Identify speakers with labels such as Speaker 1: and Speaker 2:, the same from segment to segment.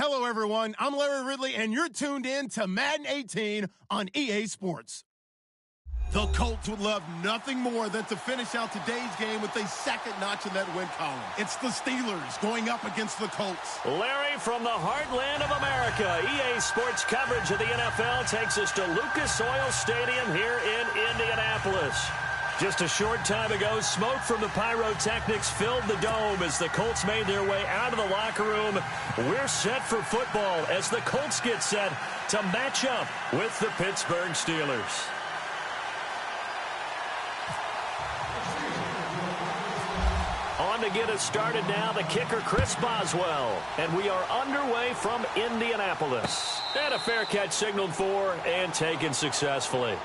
Speaker 1: Hello, everyone. I'm Larry Ridley, and you're tuned in to Madden 18 on EA Sports. The Colts would love nothing more than to finish out today's game with a second notch in that win column. It's the Steelers going up against the Colts.
Speaker 2: Larry, from the heartland of America, EA Sports coverage of the NFL takes us to Lucas Oil Stadium here in Indianapolis. Just a short time ago, smoke from the pyrotechnics filled the dome as the Colts made their way out of the locker room. We're set for football as the Colts get set to match up with the Pittsburgh Steelers. On to get us started now, the kicker, Chris Boswell. And we are underway from Indianapolis. And a fair catch signaled for and taken successfully.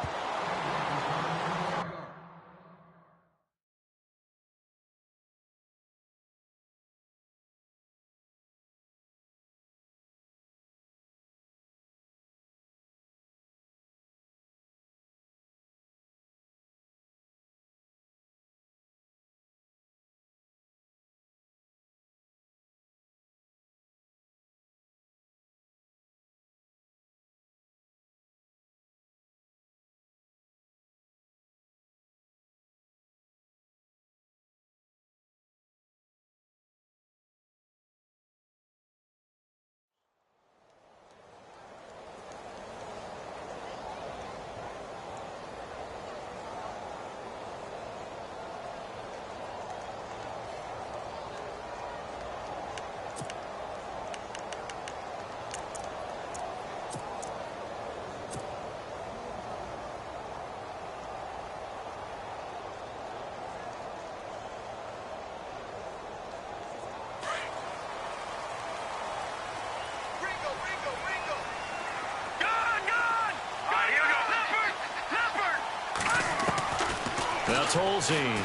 Speaker 2: Tolzien.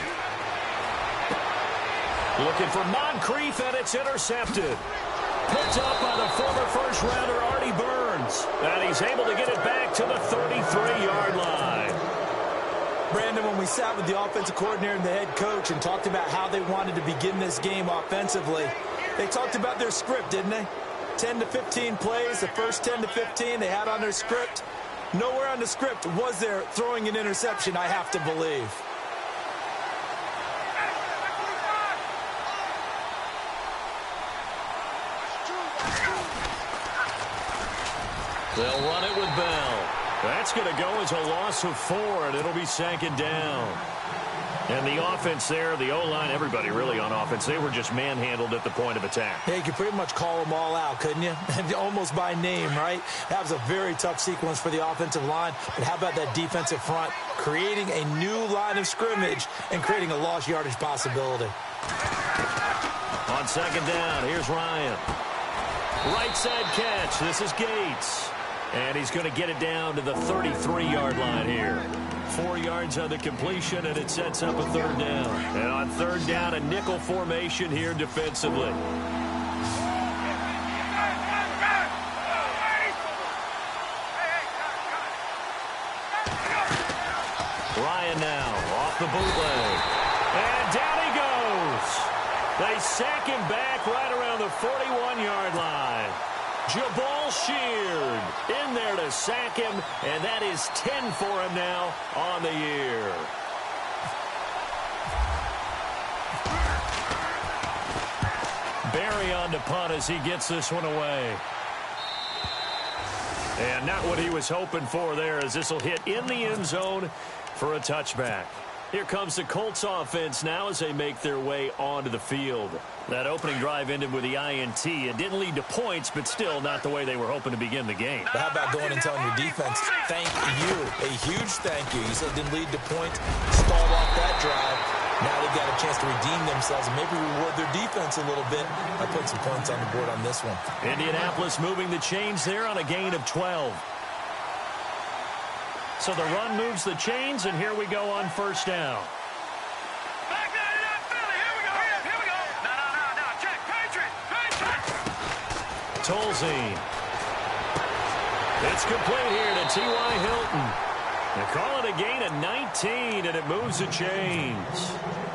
Speaker 2: Looking for Moncrief, and it's intercepted. Picked up by the former first-rounder Artie Burns. And he's able to get it back to the 33-yard line.
Speaker 3: Brandon, when we sat with the offensive coordinator and the head coach and talked about how they wanted to begin this game offensively, they talked about their script, didn't they? 10 to 15 plays, the first 10 to 15 they had on their script. Nowhere on the script was there throwing an interception, I have to believe.
Speaker 2: They'll run it with Bell. That's going to go as a loss of 4, and it'll be second down. And the offense there, the O-line, everybody really on offense, they were just manhandled at the point of attack.
Speaker 3: Yeah, you could pretty much call them all out, couldn't you? Almost by name, right? That was a very tough sequence for the offensive line. But how about that defensive front creating a new line of scrimmage and creating a lost yardage possibility?
Speaker 2: On second down, here's Ryan. Right side catch. This is Gates. And he's going to get it down to the 33-yard line here. 4 yards on the completion, and it sets up a third down. And on third down, a nickel formation here defensively. Ryan now off the bootleg. And down he goes. They sack him back right around the 41-yard line. Jabal Sheard in there to sack him, and that is 10 for him now on the year. Barry on to punt as he gets this one away. And not what he was hoping for there, as this will hit in the end zone for a touchback. Here comes the Colts offense now as they make their way onto the field. That opening drive ended with the INT. It didn't lead to points, but still not the way they were hoping to begin the game.
Speaker 3: But how about going and telling your defense, thank you, a huge thank you. You said it didn't lead to points, stalled off that drive. Now they've got a chance to redeem themselves and maybe reward their defense a little bit by putting some points on the board on this one.
Speaker 2: Indianapolis moving the chains there on a gain of 12. So the run moves the chains, and here we go on first down. Tolzien. It's complete here to T.Y. Hilton. They call it a gain of 19, and it moves the chains.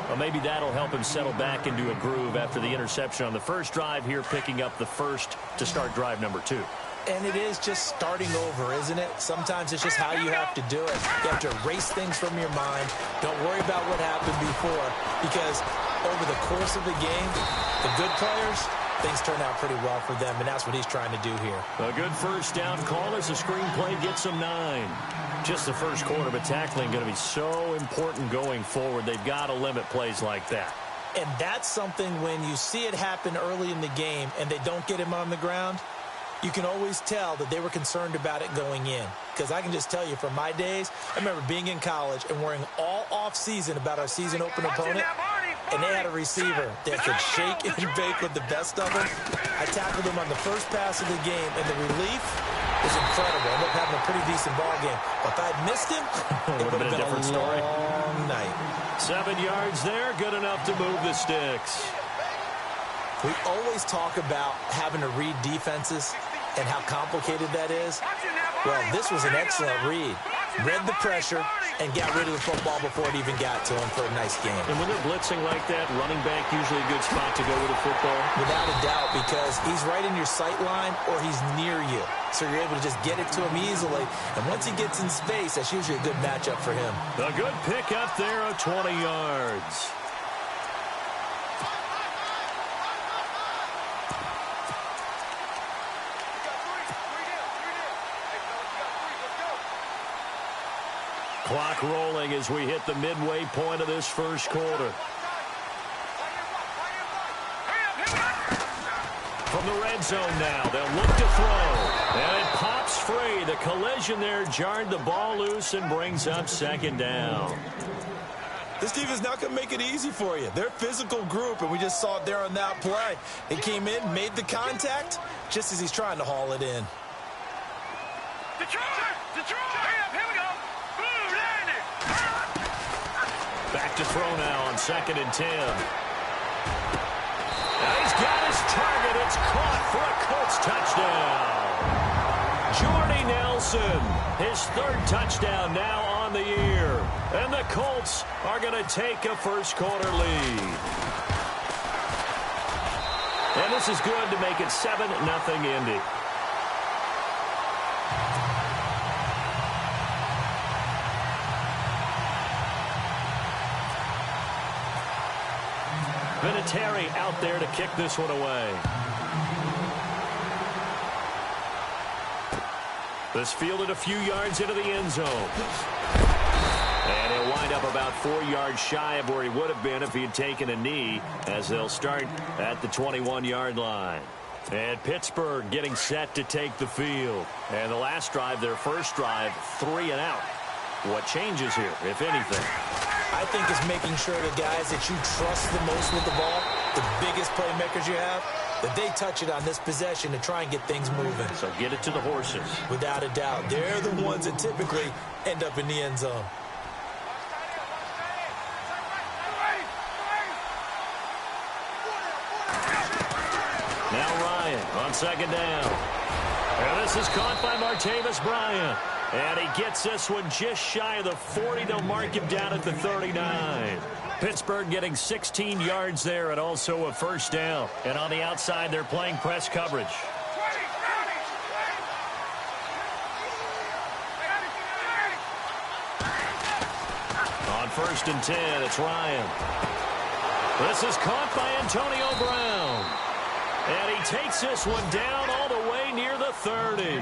Speaker 2: Well, maybe that'll help him settle back into a groove after the interception on the first drive here, picking up the first to start drive number 2.
Speaker 3: And it is just starting over, isn't it? Sometimes it's just how you have to do it. You have to erase things from your mind. Don't worry about what happened before, because over the course of the game, the good players, things turn out pretty well for them, and that's what he's trying to do here.
Speaker 2: A good first down call as the screenplay gets him 9. Just the first quarter, but tackling going to be so important going forward. They've got to limit plays like that.
Speaker 3: And that's something when you see it happen early in the game and they don't get him on the ground, you can always tell that they were concerned about it going in. Because I can just tell you from my days, I remember being in college and worrying all off-season about our season opener opponent, and they had a receiver that could shake and bake with the best of them. I tackled him on the first pass of the game, and the relief was incredible. I ended up having a pretty decent ball game. But if I'd missed him, it would have been a different story. Long night.
Speaker 2: 7 yards there, good enough to move the sticks.
Speaker 3: We always talk about having to read defenses and how complicated that is. Well, this was an excellent read. Read the pressure and got rid of the football before it even got to him for a nice game.
Speaker 2: And when they're blitzing like that, running back usually a good spot to go with the football.
Speaker 3: Without a doubt, because he's right in your sight line or he's near you. So you're able to just get it to him easily. And once he gets in space, that's usually a good matchup for him.
Speaker 2: A good pick up there of 20 yards. Clock rolling as we hit the midway point of this first quarter. From the red zone now, they'll look to throw. And it pops free. The collision there jarred the ball loose and brings up second down.
Speaker 3: This defense is not going to make it easy for you. They're a physical group, and we just saw it there on that play. He came in, made the contact, just as he's trying to haul it in.
Speaker 4: Detroit! Here we go!
Speaker 2: Back to throw now on 2nd and 10. Now he's got his target. It's caught for a Colts touchdown. Jordy Nelson, his 3rd touchdown now on the year. And the Colts are going to take a first quarter lead. And this is good to make it 7-0 Indy. Vinatieri out there to kick this one away. This fielded a few yards into the end zone. And he'll wind up about 4 yards shy of where he would have been if he had taken a knee, as they'll start at the 21-yard line. And Pittsburgh getting set to take the field. And the last drive, their first drive, 3 and out. What changes here, if anything?
Speaker 3: I think it's making sure the guys that you trust the most with the ball, the biggest playmakers you have, that they touch it on this possession to try and get things moving.
Speaker 2: So get it to the horses. Without
Speaker 3: a doubt. They're the ones that typically end up in the end zone.
Speaker 2: Now Ryan on 2nd down. And this is caught by Martavis Bryant. And he gets this one just shy of the 40. They'll mark him down at the 39. Pittsburgh getting 16 yards there and also a first down. And on the outside, they're playing press coverage. On 1st and 10, it's Ryan. This is caught by Antonio Brown. And he takes this one down all the way near the 30.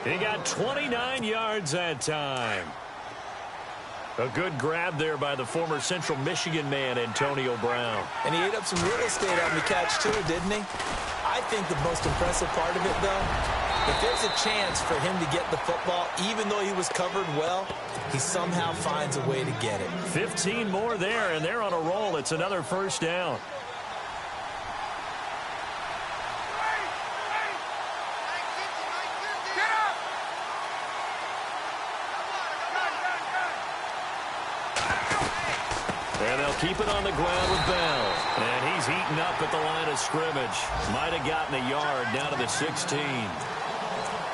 Speaker 2: He got 29 yards that time. A good grab there by the former Central Michigan man, Antonio Brown.
Speaker 3: And he ate up some real estate on the catch, too, didn't he? I think the most impressive part of it, though, if there's a chance for him to get the football, even though he was covered well, he somehow finds a way to get it.
Speaker 2: 15 more there, and they're on a roll. It's another first down. And they'll keep it on the ground with Bell. And he's heating up at the line of scrimmage. Might have gotten a yard down to the 16.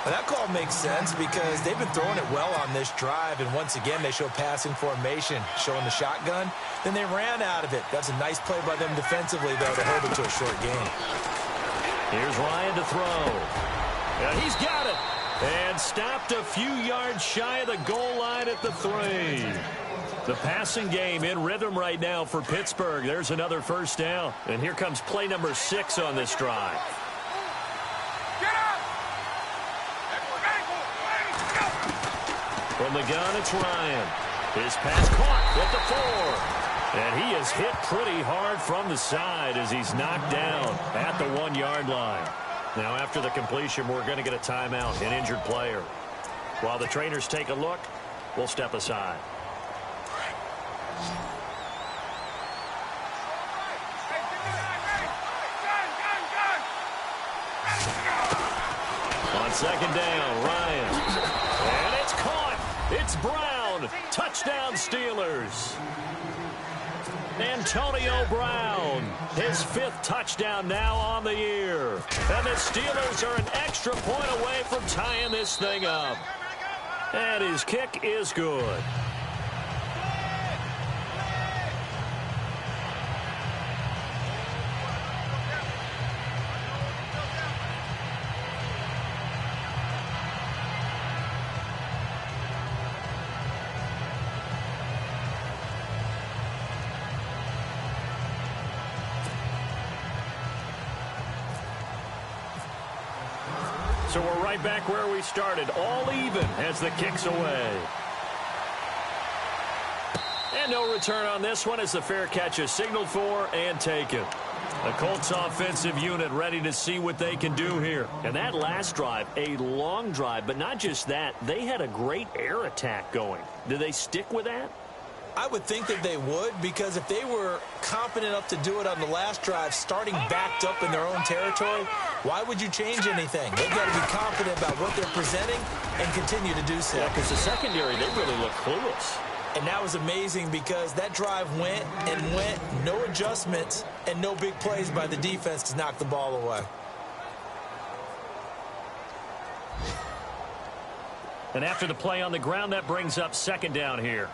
Speaker 3: Well, that call makes sense because they've been throwing it well on this drive, and once again, they show passing formation, showing the shotgun. Then they ran out of it. That's a nice play by them defensively, though, to hold it to a short game.
Speaker 2: Here's Ryan to throw. And he's got it. And stopped a few yards shy of the goal line at the 3. The passing game in rhythm right now for Pittsburgh. There's another first down. And here comes play number 6 on this drive. From the gun, it's Ryan. His pass caught at the 4. And he is hit pretty hard from the side as he's knocked down at the 1-yard line. Now, after the completion, we're going to get a timeout, an injured player. While the trainers take a look, we'll step aside. On second down, Ryan. And it's caught. It's Brown. Touchdown, Steelers. Antonio Brown, his 5th touchdown now on the year. And the Steelers are an extra point away from tying this thing up. And his kick is good. So we're right back where we started, all even as the kick's away. And no return on this one as the fair catch is signaled for and taken. The Colts offensive unit ready to see what they can do here. And that last drive, a long drive, but not just that, they had a great air attack going. Do they stick with that?
Speaker 3: I would think that they would, because if they were confident enough to do it on the last drive, starting backed up in their own territory, why would you change anything? They've got to be confident about what they're presenting and continue to do so.
Speaker 2: Yeah, because the secondary, they really look clueless.
Speaker 3: And that was amazing because that drive went and went, no adjustments and no big plays by the defense to knock the ball away.
Speaker 2: And after the play on the ground, that brings up second down here.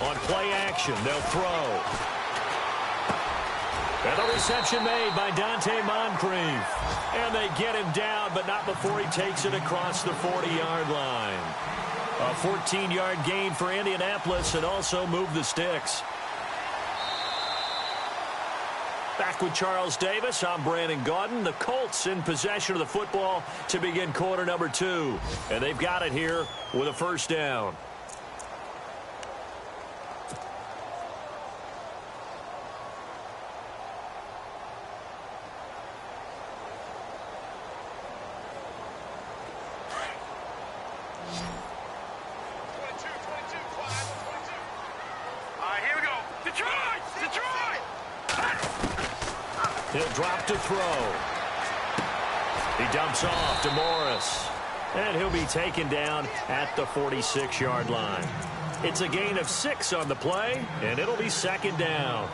Speaker 2: On play action, they'll throw. And the reception made by Dante Moncrief. And they get him down, but not before he takes it across the 40-yard line. A 14-yard gain for Indianapolis and also moved the sticks. Back with Charles Davis, I'm Brandon Gaudin. The Colts in possession of the football to begin quarter number 2. And they've got it here with a first down. He'll drop to throw. He dumps off to Morris. And he'll be taken down at the 46-yard line. It's a gain of 6 on the play, and it'll be second down.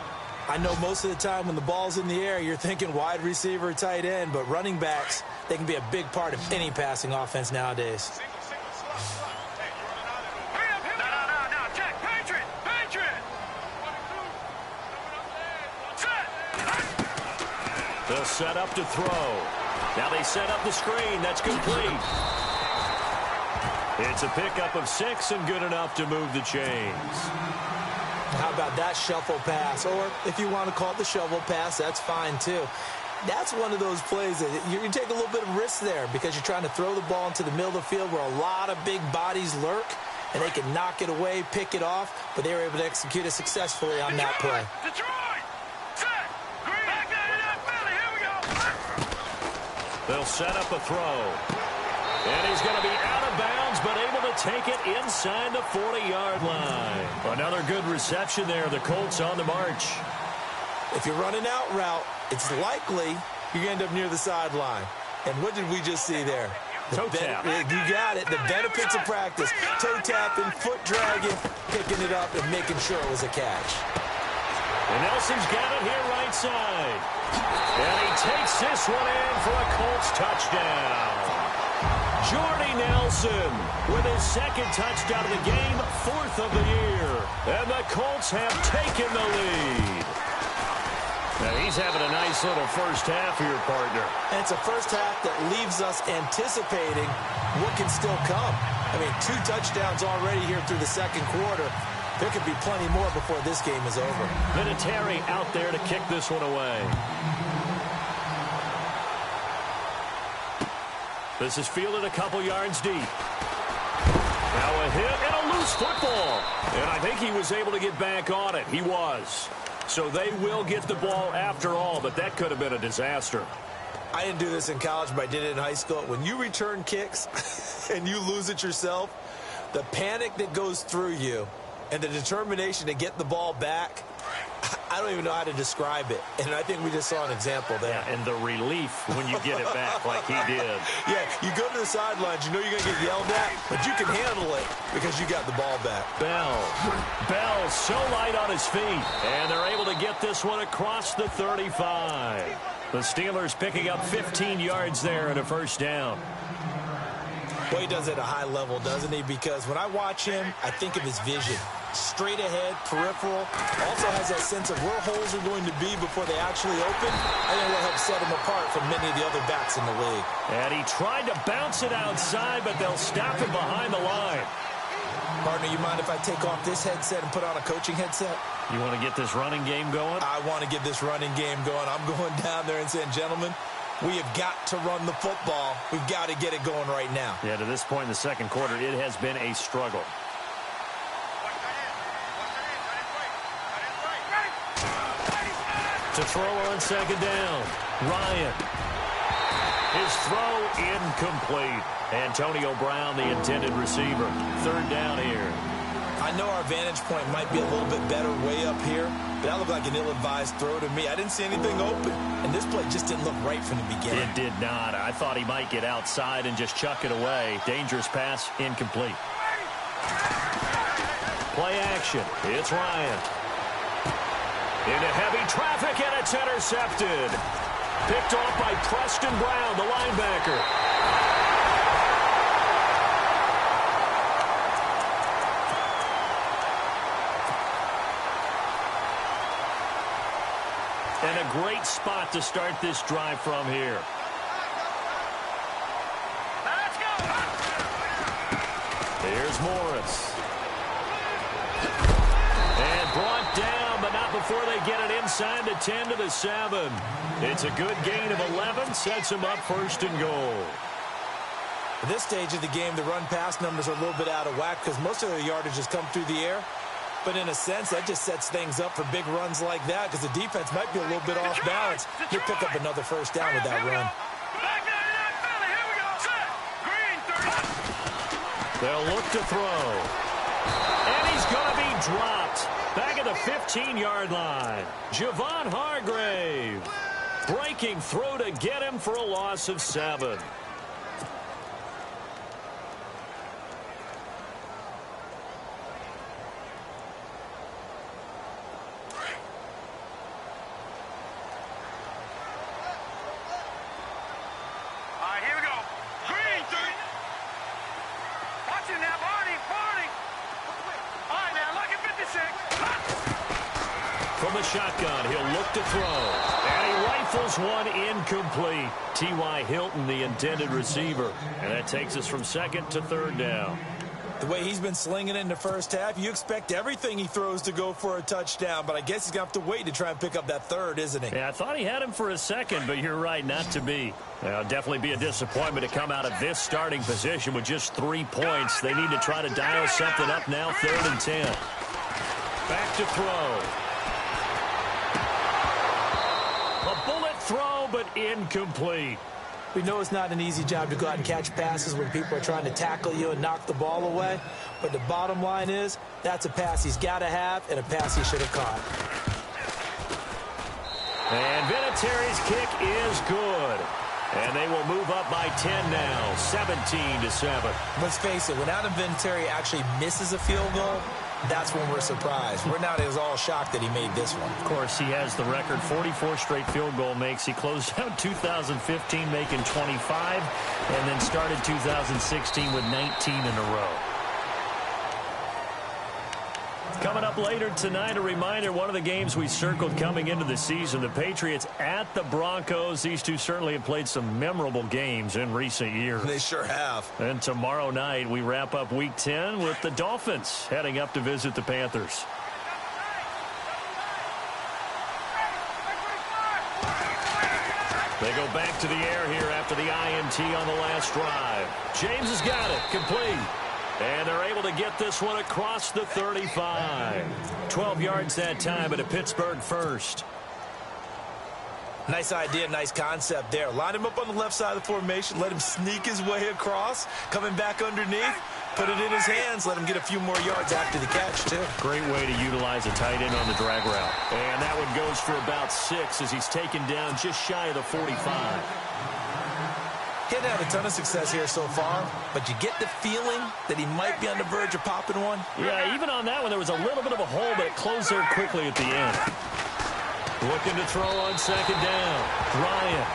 Speaker 3: I know most of the time when the ball's in the air, you're thinking wide receiver, tight end, but running backs, they can be a big part of any passing offense nowadays.
Speaker 2: They'll set up to throw. Now they set up the screen. That's complete. It's a pickup of 6 and good enough to move the chains.
Speaker 3: How about that shuffle pass? Or if you want to call it the shovel pass, that's fine too. That's one of those plays that you can take a little bit of risk there because you're trying to throw the ball into the middle of the field where a lot of big bodies lurk, and they can knock it away, pick it off, but they were able to execute it successfully on that play.
Speaker 2: They'll set up a throw. And he's going to be out of bounds, but able to take it inside the 40-yard line. Another good reception there. The Colts on the march.
Speaker 3: If you're running out route, it's likely you're going to end up near the sideline. And what did we just see there?
Speaker 2: Toe tap.
Speaker 3: You got it. The benefits of practice. Toe tapping, foot dragging, picking it up, and making sure it was a catch.
Speaker 2: And Nelson's got it here right side. And he takes this one in for a Colts touchdown. Jordy Nelson with his second touchdown of the game, 4th of the year. And the Colts have taken the lead. Now he's having a nice little first half here, partner.
Speaker 3: And it's a first half that leaves us anticipating what can still come. I mean, 2 touchdowns already here through the second quarter. There could be plenty more before this game is over.
Speaker 2: Vinatieri out there to kick this one away. This is fielded a couple yards deep. Now a hit and a loose football. And I think he was able to get back on it. He was. So they will get the ball after all, but that could have been a disaster.
Speaker 3: I didn't do this in college, but I did it in high school. When you return kicks and you lose it yourself, the panic that goes through you and the determination to get the ball back, I don't even know how to describe it. And I think we just saw an example there.
Speaker 2: Yeah, and the relief when you get it back like he did.
Speaker 3: Yeah, you go to the sidelines, you know you're going to get yelled at, but you can handle it because you got the ball back.
Speaker 2: Bell so light on his feet. And they're able to get this one across the 35. The Steelers picking up 15 yards there and a first down.
Speaker 3: Well, he does it at a high level, doesn't he? Because when I watch him, I think of his vision. Straight ahead, peripheral. Also has that sense of where holes are going to be before they actually open. I think that helps set him apart from many of the other backs in the league.
Speaker 2: And he tried to bounce it outside, but they'll stop him behind the line.
Speaker 3: Partner, you mind if I take off this headset and put on a coaching headset?
Speaker 2: You want to get this running game going?
Speaker 3: I want to get this running game going. I'm going down there and saying, gentlemen, we have got to run the football. We've got to get it going right now.
Speaker 2: Yeah, to this point in the second quarter, it has been a struggle. To throw on second down, Ryan. His throw incomplete. Antonio Brown, the intended receiver. Third down here.
Speaker 3: I know our vantage point might be a little bit better way up here, but that looked like an ill-advised throw to me. I didn't see anything open, and this play just didn't look right from the beginning.
Speaker 2: It did not. I thought he might get outside and just chuck it away. Dangerous pass, incomplete. Play action. It's Ryan. Into heavy traffic, and it's intercepted. Picked off by Preston Brown, the linebacker. And a great spot to start this drive from here.
Speaker 4: Let's go.
Speaker 2: Here's Morris. And brought down, but not before they get it inside the 10 to the 7. It's a good gain of 11, sets them up first and goal.
Speaker 3: At this stage of the game, the run-pass numbers are a little bit out of whack because most of their yardage has come through the air. But in a sense, that just sets things up for big runs like that because the defense might be a little bit off balance. He'll pick up another first down with that run.
Speaker 2: They'll look to throw. And he's going to be dropped. Back at the 15-yard line. Javon Hargrave. Breaking through to get him for a loss of 7. From the shotgun, he'll look to throw. And he rifles one incomplete. T.Y. Hilton, the intended receiver. And that takes us from second to third down.
Speaker 3: The way he's been slinging it in the first half, you expect everything he throws to go for a touchdown. But I guess he's going to have to wait to try and pick up that third, isn't he?
Speaker 2: Yeah, I thought he had him for a second, but you're right, not to be. It'll definitely be a disappointment to come out of this starting position with just 3 points. They need to try to dial something up now, 3rd and 10. Back to throw. A bullet throw, but incomplete.
Speaker 3: We know it's not an easy job to go out and catch passes when people are trying to tackle you and knock the ball away. But the bottom line is, that's a pass he's got to have and a pass he should have caught.
Speaker 2: And Vinatieri's kick is good. And they will move up by 10 now, 17 to 7.
Speaker 3: Let's face it, when Adam Vinatieri actually misses a field goal, that's when we're surprised. We're not as all shocked that he made this one.
Speaker 2: Of course, he has the record, 44 straight field goal makes. He closed out 2015 making 25, and then started 2016 with 19 in a row. Coming up later tonight, a reminder, one of the games we circled coming into the season, the Patriots at the Broncos. These two certainly have played some memorable games in recent years.
Speaker 3: They sure have.
Speaker 2: And tomorrow night, we wrap up Week 10 with the Dolphins heading up to visit the Panthers. They go back to the air here after the INT on the last drive. James has got it, complete. And they're able to get this one across the 35. 12 yards that time, but a Pittsburgh first.
Speaker 3: Nice idea, nice concept there. Line him up on the left side of the formation, let him sneak his way across, coming back underneath, put it in his hands, let him get a few more yards after the catch, too.
Speaker 2: Great way to utilize a tight end on the drag route. And that one goes for about 6 as he's taken down just shy of the 45.
Speaker 3: He hasn't had a ton of success here so far, but you get the feeling that he might be on the verge of popping one.
Speaker 2: Yeah, even on that one, there was a little bit of a hole, but it closed there quickly at the end. Looking to throw on second down. Bryant.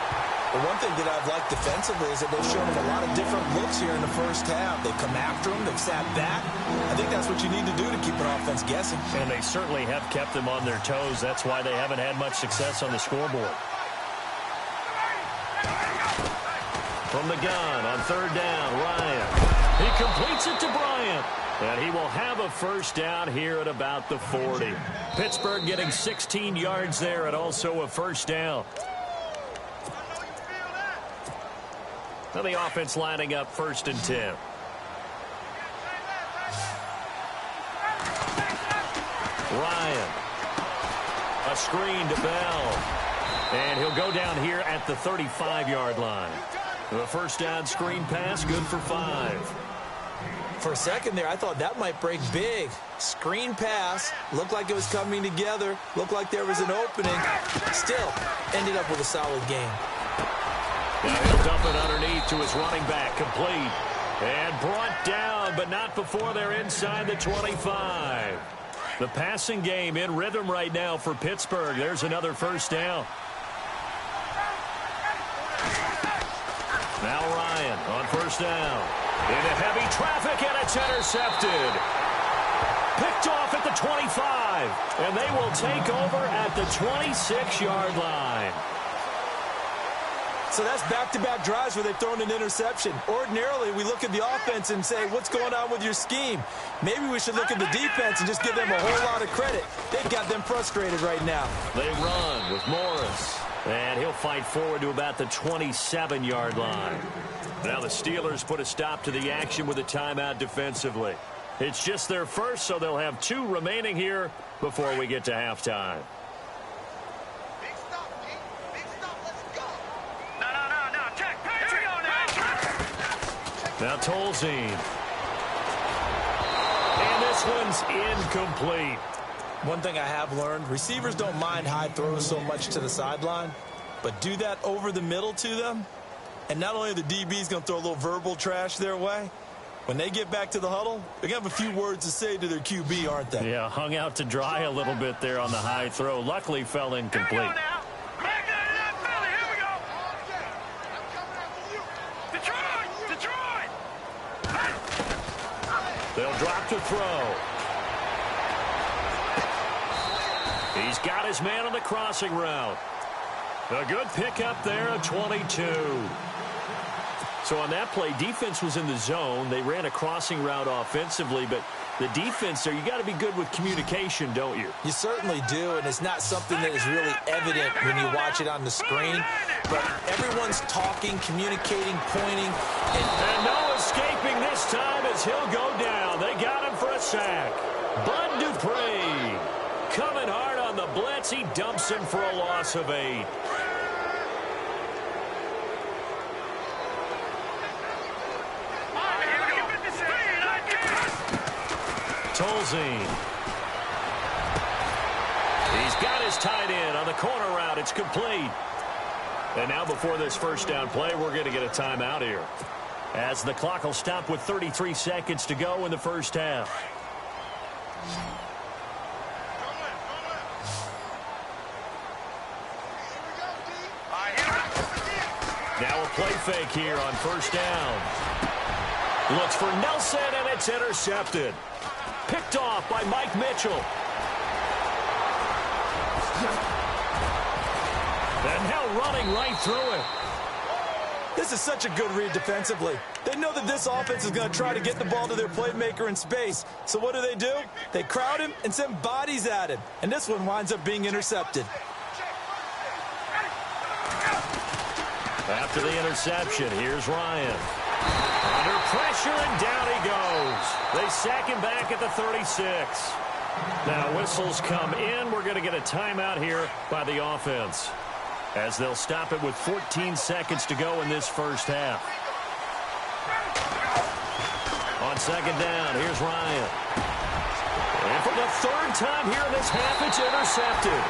Speaker 3: The one thing that I've liked defensively is that they've shown him a lot of different looks here in the first half. They've come after him. They've sat back. I think that's what you need to do to keep an offense guessing.
Speaker 2: And they certainly have kept them on their toes. That's why they haven't had much success on the scoreboard. From the gun on third down, Ryan. He completes it to Bryant. And he will have a first down here at about the 40. Pittsburgh getting 16 yards there and also a first down. Now the offense lining up 1st and 10. Ryan. A screen to Bell. And he'll go down here at the 35-yard line. The first down screen pass, good for 5.
Speaker 3: For a second there, I thought that might break big. Screen pass, looked like it was coming together, looked like there was an opening. Still, ended up with a solid game.
Speaker 2: Now he'll dump it underneath to his running back, complete. And brought down, but not before they're inside the 25. The passing game in rhythm right now for Pittsburgh. There's another first down. Now Ryan on first down. Into heavy traffic, and it's intercepted. Picked off at the 25. And they will take over at the 26-yard line.
Speaker 3: So that's back-to-back drives where they've thrown an interception. Ordinarily, we look at the offense and say, what's going on with your scheme? Maybe we should look at the defense and just give them a whole lot of credit. They've got them frustrated right now.
Speaker 2: They run with Morris. And he'll fight forward to about the 27-yard line. Now the Steelers put a stop to the action with a timeout defensively. It's just their first, so they'll have 2 remaining here before we get to halftime.
Speaker 4: Big stop, G. Big stop. Let's go. No. Check. Here we go now.
Speaker 2: Now Tolzien. And this one's incomplete.
Speaker 3: One thing I have learned, receivers don't mind high throws so much to the sideline, but do that over the middle to them, and not only are the DBs going to throw a little verbal trash their way, when they get back to the huddle, they're going to have a few words to say to their QB, aren't they?
Speaker 2: Yeah, hung out to dry a little bit there on the high throw. Luckily fell incomplete.
Speaker 4: Here we go now. Back to that Philly. Here we go. Detroit.
Speaker 2: They'll drop to throw. He's got his man on the crossing route. A good pickup there at 22. So on that play, defense was in the zone. They ran a crossing route offensively, but the defense there, you got to be good with communication, don't you?
Speaker 3: You certainly do, and it's not something that is really evident when you watch it on the screen. But everyone's talking, communicating, pointing.
Speaker 2: And no escaping this time as he'll go down. They got him for a sack. Bud Dupree coming hard on the blitz. He dumps him for a loss of 8. Tolzien. He's got his tight end on the corner route. It's complete. And now before this first down play, we're going to get a timeout here, as the clock will stop with 33 seconds to go in the first half. Now a play fake here on first down. Looks for Nelson, and it's intercepted. Picked off by Mike Mitchell. And now running right through it.
Speaker 3: This is such a good read defensively. They know that this offense is going to try to get the ball to their playmaker in space. So what do? They crowd him and send bodies at him. And this one winds up being intercepted.
Speaker 2: After the interception, here's Ryan. Under pressure, and down he goes. They sack him back at the 36. Now whistles come in. We're going to get a timeout here by the offense, as they'll stop it with 14 seconds to go in this first half. On second down, here's Ryan. And for the third time here in this half, it's intercepted.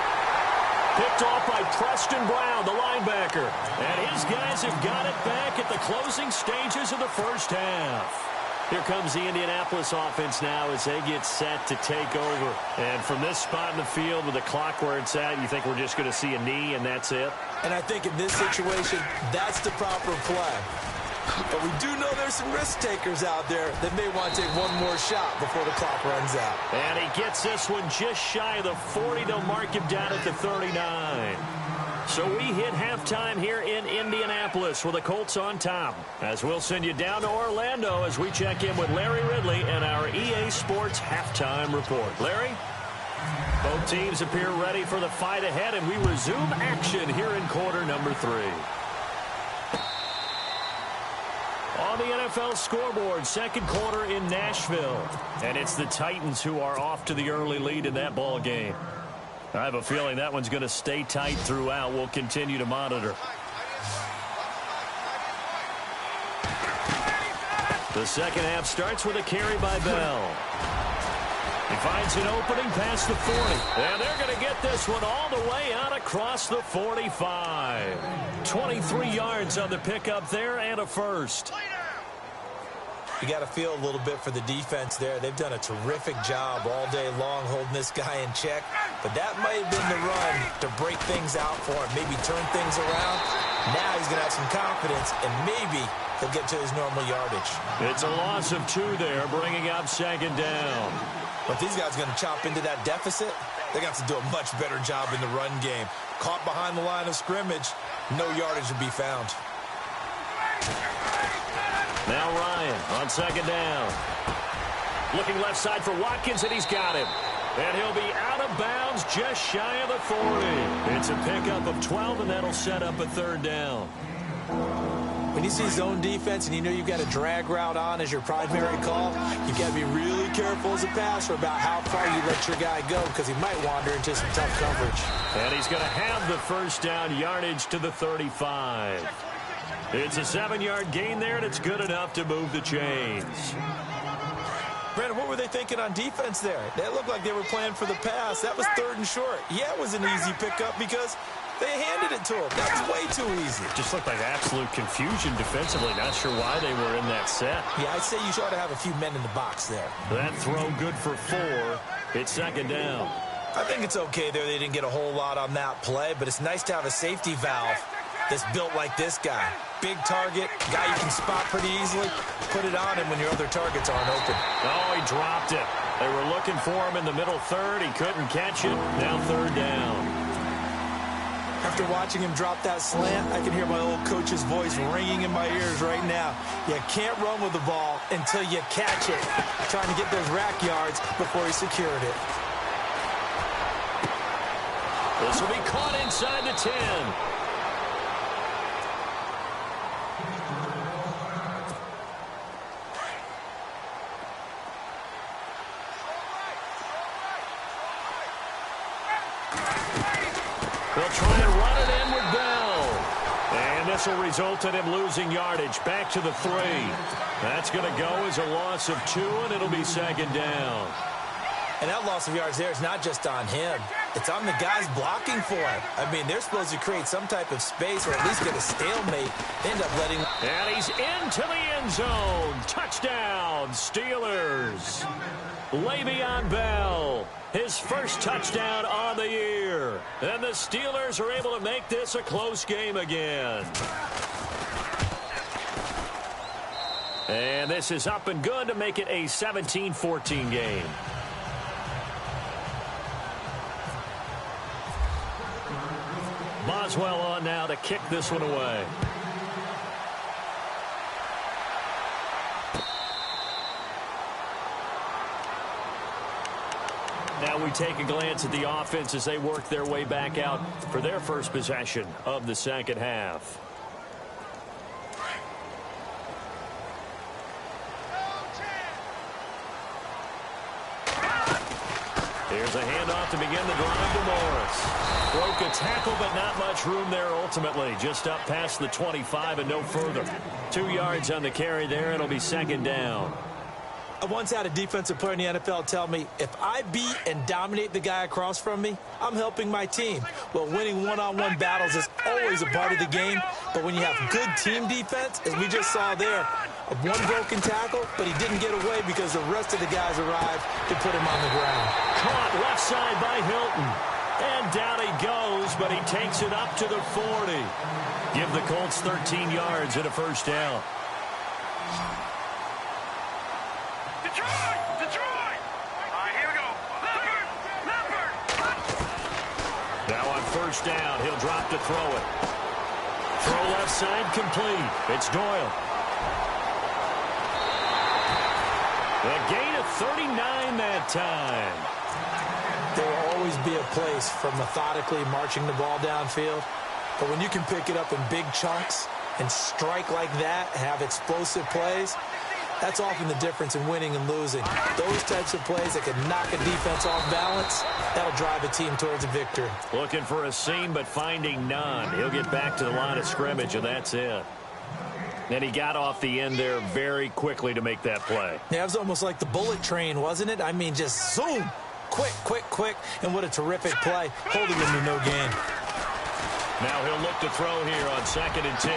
Speaker 2: Picked off by Preston Brown, the linebacker. And his guys have got it back at the closing stages of the first half. Here comes the Indianapolis offense now as they get set to take over. And from this spot in the field with the clock where it's at, you think we're just going to see a knee and that's it?
Speaker 3: And I think in this situation, that's the proper play. But we do know there's some risk takers out there that may want to take one more shot before the clock runs out.
Speaker 2: And he gets this one just shy of the 40. They'll mark him down at the 39. So we hit halftime here in Indianapolis with the Colts on top. As we'll send you down to Orlando as we check in with Larry Ridley and our EA Sports halftime report. Larry? Both teams appear ready for the fight ahead, and we resume action here in quarter number 3. On the NFL scoreboard, second quarter in Nashville. And it's the Titans who are off to the early lead in that ball game. I have a feeling that one's going to stay tight throughout. We'll continue to monitor. The second half starts with a carry by Bell. He finds an opening past the 40. And they're going to get this one all the way out across the 45. 23 yards on the pickup there and a first.
Speaker 3: You got to feel a little bit for the defense there. They've done a terrific job all day long holding this guy in check. But that might have been the run to break things out for him, maybe turn things around. Now he's going to have some confidence, and maybe he'll get to his normal yardage.
Speaker 2: It's a loss of 2 there, bringing up second down.
Speaker 3: But these guys are going to chop into that deficit. They're going to have to do a much better job in the run game. Caught behind the line of scrimmage, no yardage to be found.
Speaker 2: Now Ryan on second down. Looking left side for Watkins, and he's got him. And he'll be out of bounds just shy of the 40. It's a pickup of 12, and that'll set up a third down.
Speaker 3: When you see zone defense and you know you've got a drag route on as your primary call, you've got to be really careful as a passer about how far you let your guy go, because he might wander into some tough coverage.
Speaker 2: And he's going to have the first down yardage to the 35. It's a 7-yard gain there, and it's good enough to move the chains.
Speaker 3: Brandon, what were they thinking on defense there? They looked like they were playing for the pass. That was 3rd and short. Yeah, it was an easy pickup because they handed it to him. That was way too easy.
Speaker 2: Just looked like absolute confusion defensively. Not sure why they were in that set.
Speaker 3: Yeah, I'd say you ought to have a few men in the box there.
Speaker 2: That throw good for 4. It's second down.
Speaker 3: I think it's okay there. They didn't get a whole lot on that play, but it's nice to have a safety valve that's built like this guy. Big target, guy you can spot pretty easily. Put it on him when your other targets aren't open.
Speaker 2: Oh, he dropped it. They were looking for him in the middle third. He couldn't catch it. Now third down.
Speaker 3: After watching him drop that slant, I can hear my old coach's voice ringing in my ears right now. You can't run with the ball until you catch it. Trying to get those rack yards before he secured it.
Speaker 2: This will be caught inside the 10. They'll try and run it in with Bell. And this will result in him losing yardage back to the 3. That's going to go as a loss of 2, and it'll be second down.
Speaker 3: And that loss of yards there is not just on him. It's on the guys blocking for it. I mean, they're supposed to create some type of space or at least get a stalemate. They end up letting...
Speaker 2: And he's into the end zone. Touchdown, Steelers. Le'Veon Bell, his first touchdown on the year. And the Steelers are able to make this a close game again. And this is up and good to make it a 17-14 game. Boswell on now to kick this one away. Now we take a glance at the offense as they work their way back out for their first possession of the second half. Here's a handoff to begin the drive to Morris. Broke a tackle, but not much room there ultimately. Just up past the 25 and no further. 2 yards on the carry there. It'll be second down.
Speaker 3: I once had a defensive player in the NFL tell me, if I beat and dominate the guy across from me, I'm helping my team. Well, winning one-on-one battles is always a part of the game, but when you have good team defense, as we just saw there, one broken tackle, but he didn't get away because the rest of the guys arrived to put him on the ground.
Speaker 2: Caught left side by Hilton. And down he goes, but he takes it up to the 40. Give the Colts 13 yards and a first down.
Speaker 4: Detroit! All right, here we go. Leopard!
Speaker 2: Now on first down, he'll drop to throw it. Throw left side complete. It's Doyle. A gain of 39 that time.
Speaker 3: There will always be a place for methodically marching the ball downfield. But when you can pick it up in big chunks and strike like that, have explosive plays, that's often the difference in winning and losing. Those types of plays that can knock a defense off balance, that'll drive a team towards a victory.
Speaker 2: Looking for a seam, but finding none. He'll get back to the line of scrimmage, and that's it. And he got off the end there very quickly to make that play.
Speaker 3: Yeah, it was almost like the bullet train, wasn't it? I mean, just zoom. Quick, quick, quick. And what a terrific play, holding him to no gain.
Speaker 2: Now he'll look to throw here on 2nd and 10.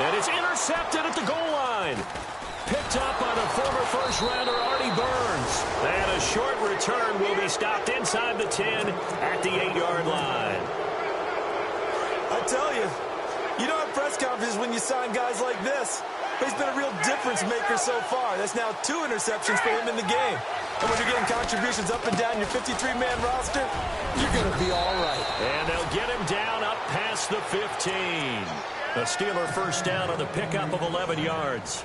Speaker 2: And it's intercepted at the goal line. Picked up by the former first-rounder Artie Burns. And a short return will be stopped inside the 10 at the 8-yard line.
Speaker 3: I tell you, you don't have press conferences when you sign guys like this. But he's been a real difference maker so far. That's now 2 interceptions for him in the game. And when you're getting contributions up and down your 53-man roster, you're going to be all right.
Speaker 2: And they'll get him down up past the 15. The Steeler first down on the pickup of 11 yards.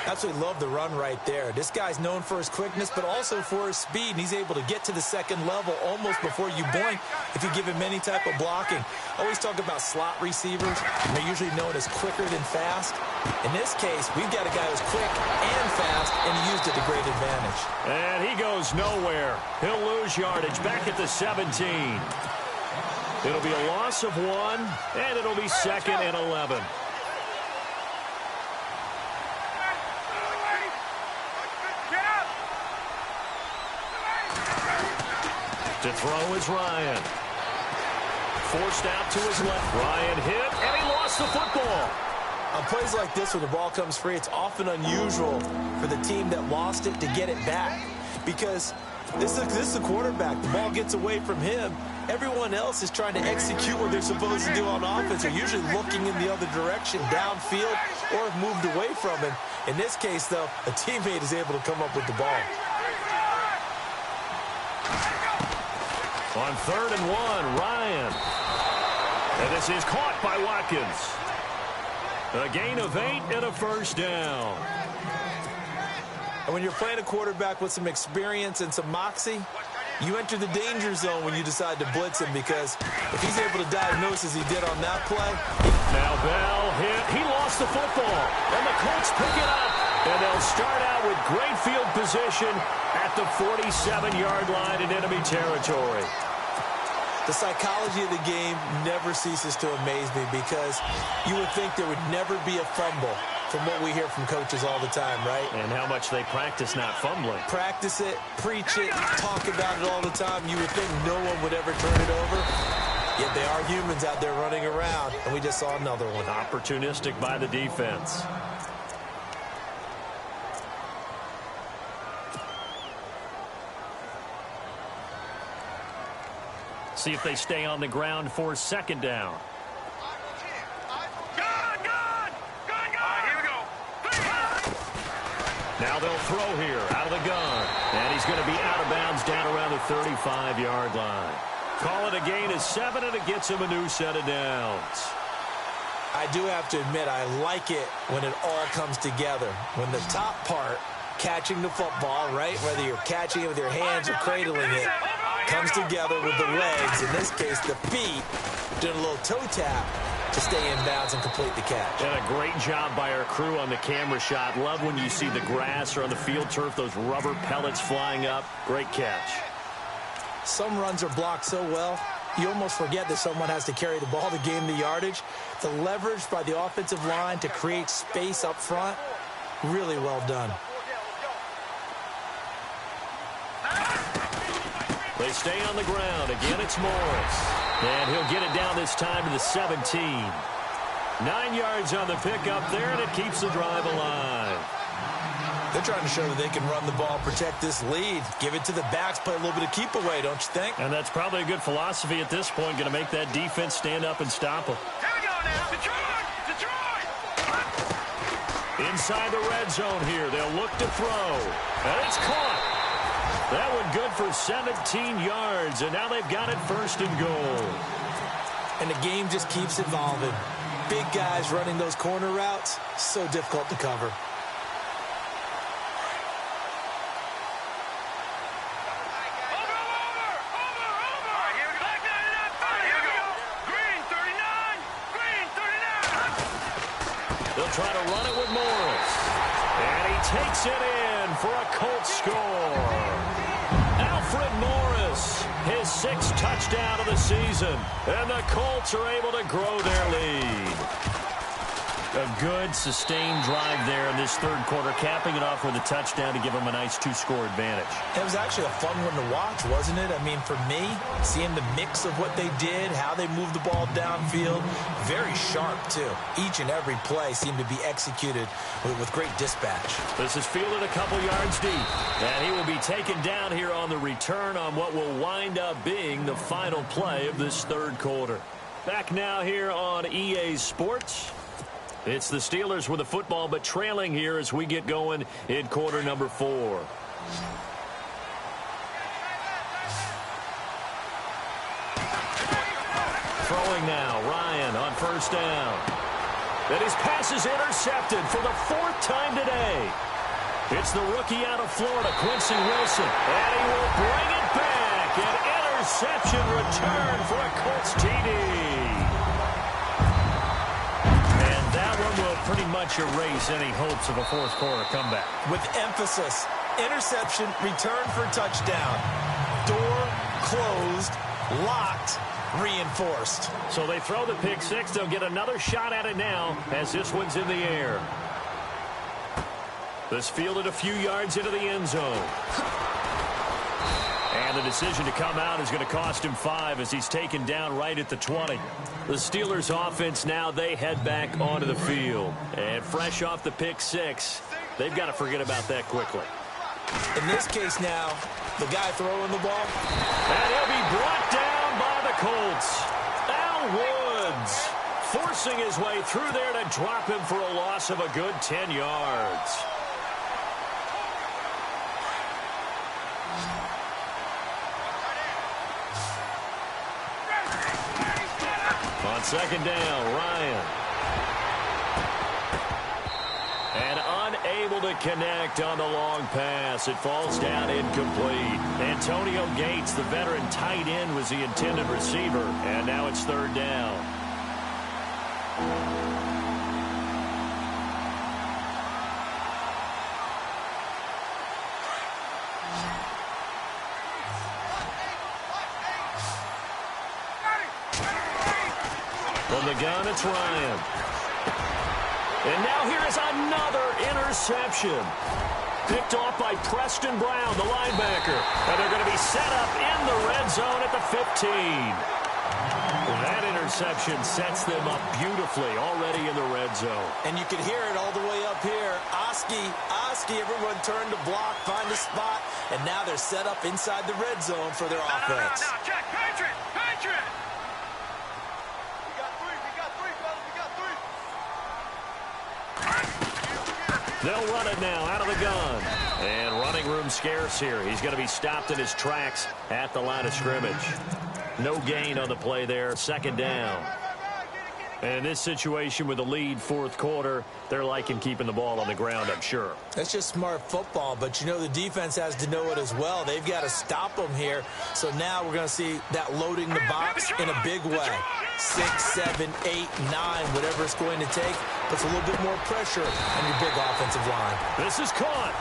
Speaker 3: Absolutely love the run right there. This guy's known for his quickness, but also for his speed, and he's able to get to the second level almost before you blink if you give him any type of blocking. I always talk about slot receivers, and they're usually known as quicker than fast. In this case, we've got a guy who's quick and fast, and he used it to great advantage.
Speaker 2: And he goes nowhere. He'll lose yardage back at the 17. It'll be a loss of 1, and it'll be 2nd and 11. To throw is Ryan. Forced out to his left. Ryan hit, and he lost the football.
Speaker 3: On plays like this where the ball comes free, it's often unusual for the team that lost it to get it back. Because this is the quarterback. The ball gets away from him. Everyone else is trying to execute what they're supposed to do on offense. They're usually looking in the other direction, downfield, or have moved away from him. In this case, though, a teammate is able to come up with the ball.
Speaker 2: On 3rd and 1, Ryan. And this is caught by Watkins. A gain of 8 and a first down.
Speaker 3: And when you're playing a quarterback with some experience and some moxie, you enter the danger zone when you decide to blitz him, because if he's able to diagnose as he did on that play.
Speaker 2: Now Bell hit. He lost the football. And the Colts pick it up. And they'll start out with great field position at the 47-yard line in enemy territory.
Speaker 3: The psychology of the game never ceases to amaze me, because you would think there would never be a fumble from what we hear from coaches all the time, right?
Speaker 2: And how much they practice not fumbling.
Speaker 3: Practice it, preach it, talk about it all the time. You would think no one would ever turn it over. Yet they are humans out there running around, and we just saw another one.
Speaker 2: Opportunistic by the defense. See if they stay on the ground for second down. Now they'll throw here out of the gun. And he's going to be out of bounds down around the 35-yard line. Call it a gain of 7, and it gets him a new set of downs.
Speaker 3: I do have to admit, I like it when it all comes together. When the top part, catching the football, right, whether you're catching it with your hands or cradling it, comes together with the legs, in this case the feet, doing a little toe tap to stay in bounds and complete the catch.
Speaker 2: And a great job by our crew on the camera shot. Love when you see the grass or on the field turf, those rubber pellets flying up. Great catch.
Speaker 3: Some runs are blocked so well, you almost forget that someone has to carry the ball to gain the yardage. The leverage by the offensive line to create space up front, really well done.
Speaker 2: They stay on the ground. Again, it's Morris. And he'll get it down this time to the 17. 9 yards on the pickup there, and it keeps the drive alive.
Speaker 3: They're trying to show that they can run the ball, protect this lead, give it to the backs, play a little bit of keep away, don't you think?
Speaker 2: And that's probably a good philosophy at this point, going to make that defense stand up and stop them.
Speaker 4: Here we go now. Detroit! Detroit!
Speaker 2: Inside the red zone here, they'll look to throw. And it's caught. That one good for 17 yards, and now they've got it first and goal.
Speaker 3: And the game just keeps evolving. Big guys running those corner routes, so difficult to cover.
Speaker 2: They'll try to run it with Morris. And he takes it in for a Colts score. Alfred Morris, his 6th touchdown of the season. And the Colts are able to grow their lead. A good, sustained drive there in this third quarter, capping it off with a touchdown to give them a nice 2-score advantage.
Speaker 3: It was actually a fun one to watch, wasn't it? I mean, for me, seeing the mix of what they did, how they moved the ball downfield, very sharp, too. Each and every play seemed to be executed with great dispatch.
Speaker 2: This is fielded a couple yards deep, and he will be taken down here on the return on what will wind up being the final play of this third quarter. Back now here on EA Sports. It's the Steelers with the football, but trailing here as we get going in quarter number 4. Throwing now, Ryan on first down. And his pass is intercepted for the 4th time today. It's the rookie out of Florida, Quincy Wilson. And he will bring it back. An interception return for a Colts TD. That one will pretty much erase any hopes of a fourth quarter comeback.
Speaker 3: With emphasis, interception, return for touchdown. Door closed, locked, reinforced.
Speaker 2: So they throw the pick 6. They'll get another shot at it now as this one's in the air. This fielded a few yards into the end zone. And the decision to come out is going to cost him 5 as he's taken down right at the 20. The Steelers offense now, they head back onto the field. And fresh off the pick 6, they've got to forget about that quickly.
Speaker 3: In this case now, the guy throwing the ball.
Speaker 2: And he'll be brought down by the Colts. Al Woods forcing his way through there to drop him for a loss of a good 10 yards. On second down, Ryan. And unable to connect on the long pass. It falls down incomplete. Antonio Gates, the veteran tight end, was the intended receiver. And now it's third down. From the gun, it's Ryan. And now here is another interception. Picked off by Preston Brown, the linebacker. And they're going to be set up in the red zone at the 15. That interception sets them up beautifully already in the red zone.
Speaker 3: And you can hear it all the way up here. Oski, everyone turned to block, find a spot, and now they're set up inside the red zone for their offense.
Speaker 4: No, check, Patriot. We got three, fellas, we got three.
Speaker 2: They'll run it now out of the gun. And running room scarce here. He's going to be stopped in his tracks at the line of scrimmage. No gain on the play there. Second down. And in this situation with the lead fourth quarter, they're liking keeping the ball on the ground, I'm sure.
Speaker 3: That's just smart football, but you know the defense has to know it as well. They've got to stop them here. So now we're going to see that loading the box in a big way. 6, 7, 8, 9, whatever it's going to take, puts a little bit more pressure on your big offensive line.
Speaker 2: This is caught.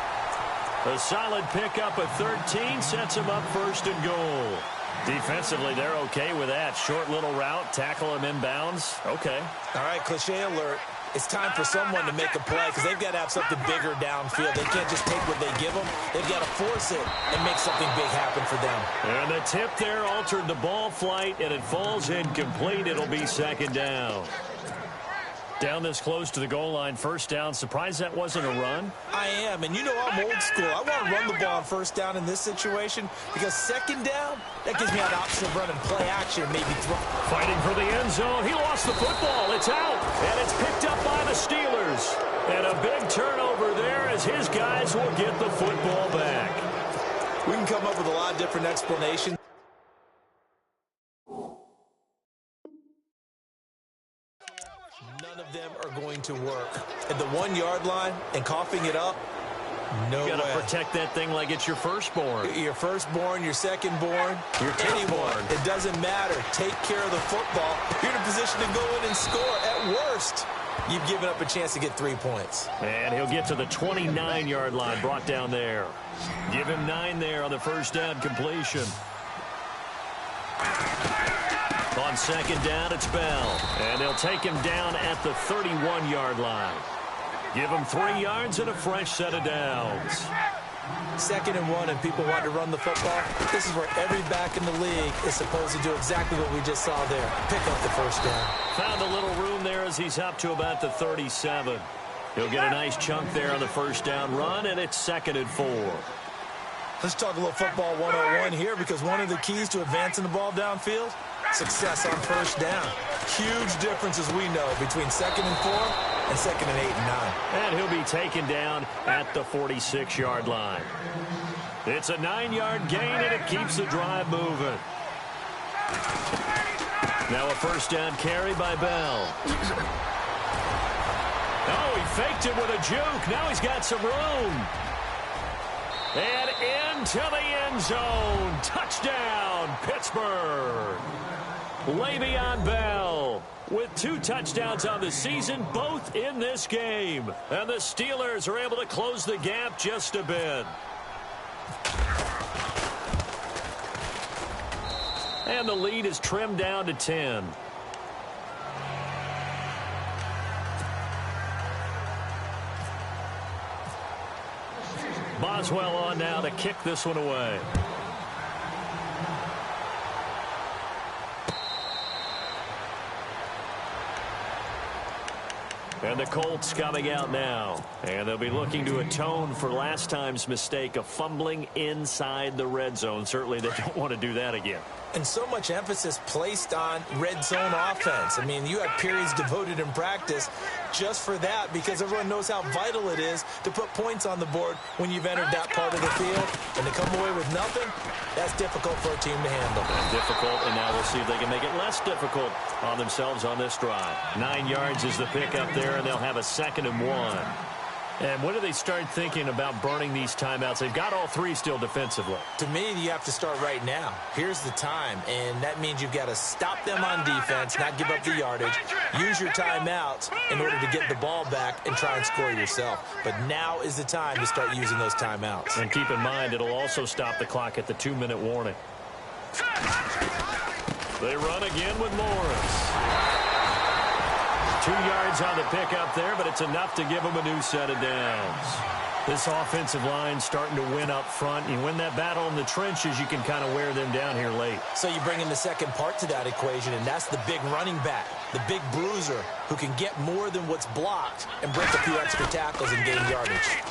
Speaker 2: A solid pickup at 13 sets him up first and goal. Defensively, they're okay with that. Short little route, tackle him inbounds. Okay.
Speaker 3: All right, cliche alert. It's time for someone to make a play because they've got to have something bigger downfield. They can't just take what they give them. They've got to force it and make something big happen for them.
Speaker 2: And the tip there altered the ball flight, and it falls incomplete. It'll be second down. Down this close to the goal line, first down. Surprised that wasn't a run?
Speaker 3: I am, and you know I'm old school. I want to run the ball on first down in this situation because second down, that gives me an option of running play action, maybe throw.
Speaker 2: Fighting for the end zone. He lost the football. It's out, and it's picked up by the Steelers. And a big turnover there as his guys will get the football back.
Speaker 3: We can come up with a lot of different explanations. None of them are going to work. At the 1 yard line and coughing it up, no way.
Speaker 2: You got to protect that thing like it's your firstborn.
Speaker 3: Your firstborn, your secondborn, anyone. It doesn't matter. Take care of the football. You're in a position to go in and score. At worst, you've given up a chance to get 3 points.
Speaker 2: And he'll get to the 29-yard line, brought down there. Give him 9 there on the first down completion. On second down, it's Bell. And they'll take him down at the 31-yard line. Give him 3 yards and a fresh set of downs.
Speaker 3: 2nd and 1, and people want to run the football. This is where every back in the league is supposed to do exactly what we just saw there. Pick up the first down.
Speaker 2: Found a little room there as he's up to about the 37. He'll get a nice chunk there on the first down run, and it's 2nd and 4.
Speaker 3: Let's talk a little football 101 here, because one of the keys to advancing the ball downfield, success on first down. Huge difference, as we know, between 2nd and 4 and 2nd and 8 and 9. And
Speaker 2: he'll be taken down at the 46-yard line. It's a 9-yard gain, and it keeps the drive moving. Now a first down carry by Bell. Oh, he faked it with a juke. Now he's got some room. And into the end zone. Touchdown, Pittsburgh. Le'Veon Bell with 2 touchdowns on the season, both in this game. And the Steelers are able to close the gap just a bit. And the lead is trimmed down to 10. Boswell on now to kick this one away. And the Colts coming out now. And they'll be looking to atone for last time's mistake of fumbling inside the red zone. Certainly they don't want to do that again.
Speaker 3: And so much emphasis placed on red zone offense. I mean, you have periods devoted in practice just for that, because everyone knows how vital it is to put points on the board when you've entered that part of the field. And to come away with nothing, that's difficult for a team to handle.
Speaker 2: Difficult, and now we'll see if they can make it less difficult on themselves on this drive. 9 yards is the pickup there, and they'll have a 2nd and 1. And when do they start thinking about burning these timeouts? They've got all 3 still defensively.
Speaker 3: To me, you have to start right now. Here's the time, and that means you've got to stop them on defense, not give up the yardage, use your timeouts in order to get the ball back and try and score yourself. But now is the time to start using those timeouts.
Speaker 2: And keep in mind, it'll also stop the clock at the 2-minute warning. They run again with Morris. 2 yards on the pickup there, but it's enough to give them a new set of downs. This offensive line starting to win up front. You win that battle in the trenches, you can kind of wear them down here late.
Speaker 3: So you bring in the second part to that equation, and that's the big running back, the big bruiser, who can get more than what's blocked and break a few extra tackles and gain yardage.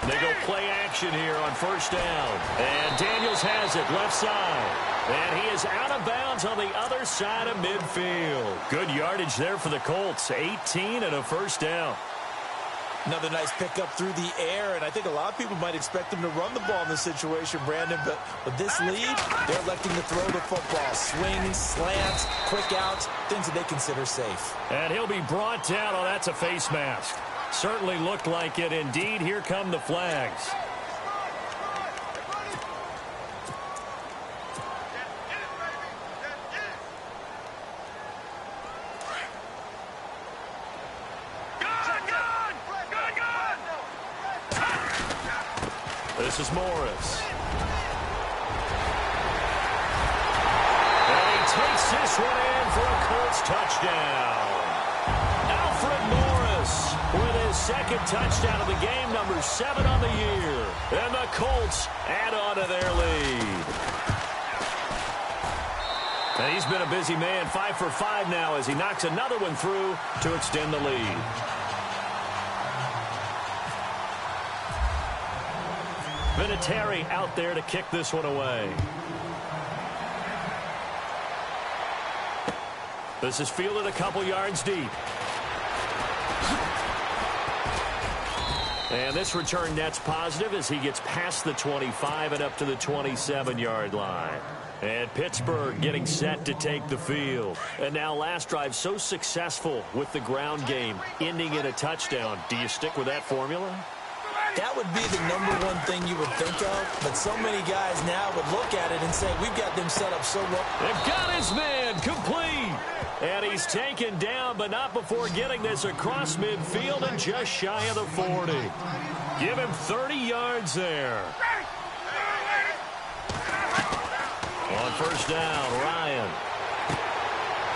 Speaker 2: They go play action here on first down. And Daniels has it left side. And he is out of bounds on the other side of midfield. Good yardage there for the Colts. 18 and a first down.
Speaker 3: Another nice pickup through the air, and I think a lot of people might expect him to run the ball in this situation, Brandon, but with this lead, they're electing to throw the football. Swings, slants, quick outs, things that they consider safe.
Speaker 2: And he'll be brought down. Oh, that's a face mask. Certainly looked like it. Indeed, here come the flags. This is Morris. And he takes this one in for a Colts touchdown. Alfred Morris with his second touchdown of the game, number 7 on the year. And the Colts add on to their lead. And he's been a busy man, 5 for 5 now as he knocks another one through to extend the lead. Vinatieri out there to kick this one away. This is fielded a couple yards deep. And this return net's positive as he gets past the 25 and up to the 27-yard line. And Pittsburgh getting set to take the field. And now last drive so successful with the ground game, ending in a touchdown. Do you stick with that formula?
Speaker 3: That would be the #1 thing you would think of, but so many guys now would look at it and say, we've got them set up so well.
Speaker 2: They've got his man complete. And he's taken down, but not before getting this across midfield and just shy of the 40. Give him 30 yards there. On first down, Ryan.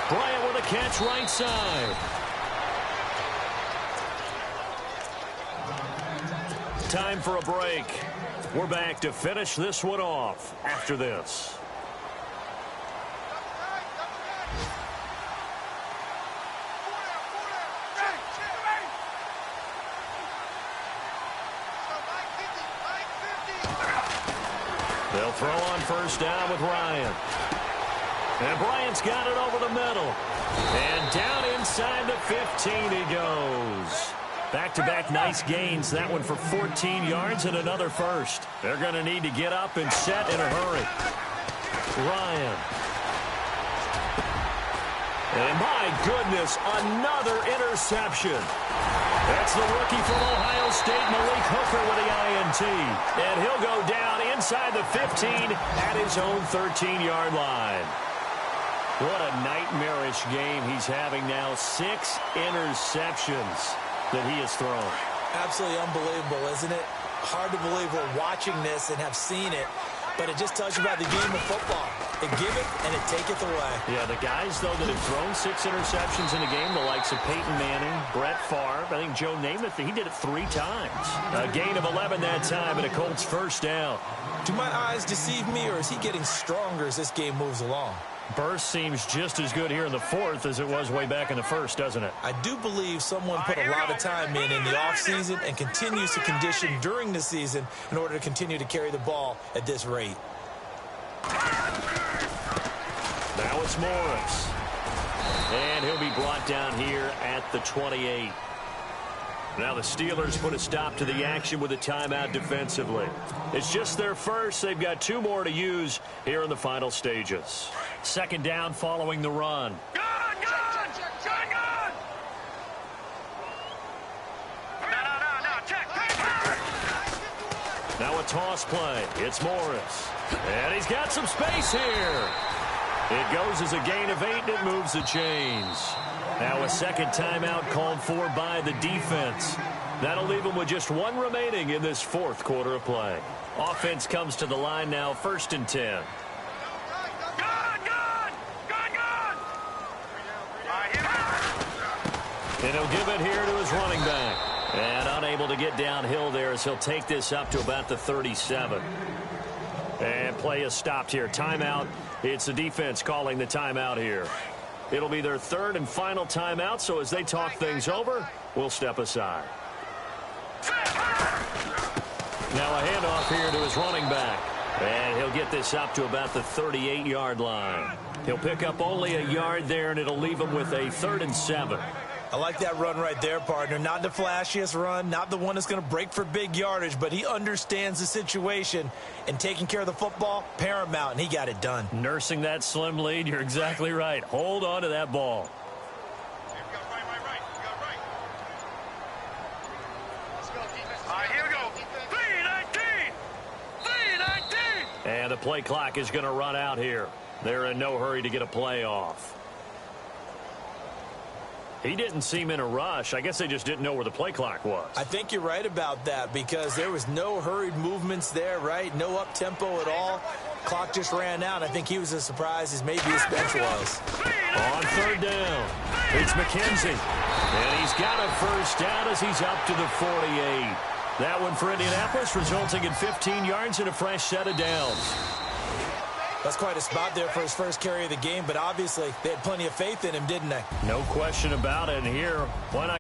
Speaker 2: Bryant with a catch right side. Time for a break. We're back to finish this one off after this. They'll throw on first down with Ryan. And Bryant's got it over the middle. And down inside the 15 he goes. Back-to-back nice gains. That one for 14 yards and another first. They're going to need to get up and set in a hurry. Ryan. And my goodness, another interception. That's the rookie from Ohio State, Malik Hooker, with the INT. And he'll go down inside the 15 at his own 13-yard line. What a nightmarish game he's having now. 6 interceptions that he has thrown.
Speaker 3: Absolutely unbelievable, isn't it? Hard to believe we're watching this and have seen it, but it just tells you about the game of football. It giveth and it taketh away.
Speaker 2: Yeah, the guys, though, that have thrown 6 interceptions in a game, the likes of Peyton Manning, Brett Favre, I think Joe Namath, he did it 3 times. A gain of 11 that time and a Colts first down.
Speaker 3: Do my eyes deceive me, or is he getting stronger as this game moves along?
Speaker 2: Burst seems just as good here in the 4th as it was way back in the 1st, doesn't it?
Speaker 3: I do believe someone put a lot of time in the offseason and continues to condition during the season in order to continue to carry the ball at this rate.
Speaker 2: Now it's Morris. And he'll be brought down here at the 28. Now the Steelers put a stop to the action with a timeout defensively. It's just their first. They've got 2 more to use here in the final stages. Second down following the run.
Speaker 4: Gun! No, check.
Speaker 2: Now a toss play. It's Morris. And he's got some space here. It goes as a gain of 8, and it moves the chains. Now a second timeout called for by the defense. That'll leave them with just 1 remaining in this 4th quarter of play. Offense comes to the line now, 1st and 10.
Speaker 4: Gun! All right, here we go.
Speaker 2: And he'll give it here to his running back. And unable to get downhill there as he'll take this up to about the 37. And play is stopped here. Timeout. It's the defense calling the timeout here. It'll be their third and final timeout, so as they talk things over, we'll step aside. Now a handoff here to his running back. And he'll get this up to about the 38-yard line. He'll pick up only a yard there, and it'll leave him with a 3rd and 7.
Speaker 3: I like that run right there, partner. Not the flashiest run, not the one that's going to break for big yardage, but he understands the situation, and taking care of the football, paramount, and he got it done.
Speaker 2: Nursing that slim lead, you're exactly right. Hold on to that ball. And the play clock is going to run out here. They're in no hurry to get a play off. He didn't seem in a rush. I guess they just didn't know where the play clock was.
Speaker 3: I think you're right about that because there was no hurried movements there, right? No up-tempo at all. Clock just ran out. I think he was as surprised as maybe his bench was.
Speaker 2: On 3rd down, it's McKenzie. And he's got a first down as he's up to the 48. That one for Indianapolis, resulting in 15 yards and a fresh set of downs.
Speaker 3: That's quite a spot there for his first carry of the game, but obviously they had plenty of faith in him, didn't they?
Speaker 2: No question about it. And here, why not